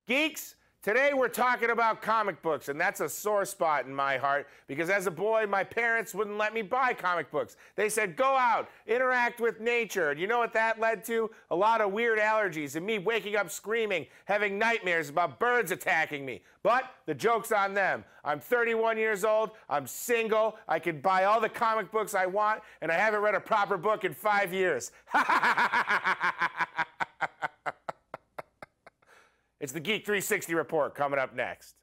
Geeks, today we're talking about comic books, and that's a sore spot in my heart because as a boy, my parents wouldn't let me buy comic books. They said, go out, interact with nature. And you know what that led to? A lot of weird allergies and me waking up screaming, having nightmares about birds attacking me. But the joke's on them. I'm 31 years old, I'm single, I can buy all the comic books I want, and I haven't read a proper book in 5 years. It's the Geek 360 report coming up next.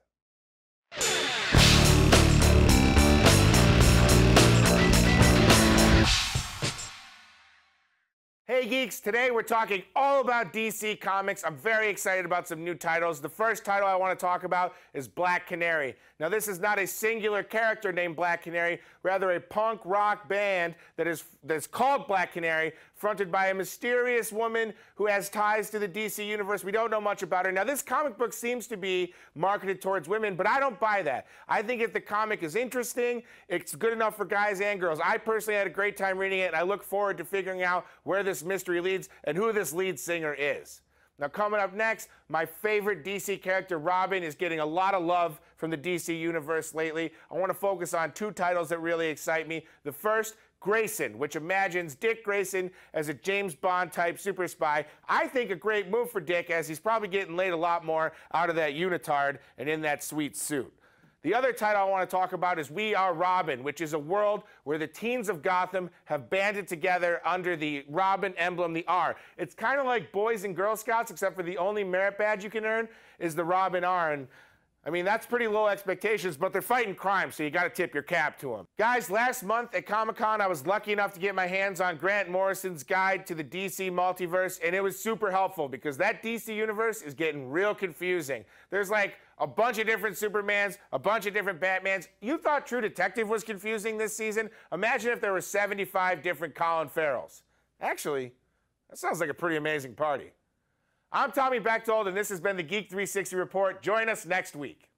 Hey Geeks, today we're talking all about DC Comics. I'm very excited about some new titles. The first title I want to talk about is Black Canary. Now this is not a singular character named Black Canary, rather a punk rock band that's called Black Canary, fronted by a mysterious woman who has ties to the DC universe. We don't know much about her. Now this comic book seems to be marketed towards women, but I don't buy that. I think if the comic is interesting, it's good enough for guys and girls. I personally had a great time reading it, and I look forward to figuring out where this mystery leads and who this lead singer is. Now coming up next, my favorite DC character, Robin, is getting a lot of love from the DC universe lately. I want to focus on two titles that really excite me. The first, Grayson, which imagines Dick Grayson as a James Bond type super spy. I think a great move for Dick, as he's probably getting laid a lot more out of that unitard and in that sweet suit. The other title I want to talk about is We Are Robin, which is a world where the teens of Gotham have banded together under the Robin emblem, the R. It's kind of like Boys and Girl Scouts, except for the only merit badge you can earn is the Robin R. And I mean, that's pretty low expectations, but they're fighting crime, so you got to tip your cap to them. Guys, last month at Comic-Con, I was lucky enough to get my hands on Grant Morrison's guide to the DC multiverse, and it was super helpful because that DC universe is getting real confusing. There's like a bunch of different Supermans, a bunch of different Batmans. You thought True Detective was confusing this season? Imagine if there were 75 different Colin Farrells. Actually, that sounds like a pretty amazing party. I'm Tommy Bechtold, and this has been the Geek 360 Report. Join us next week.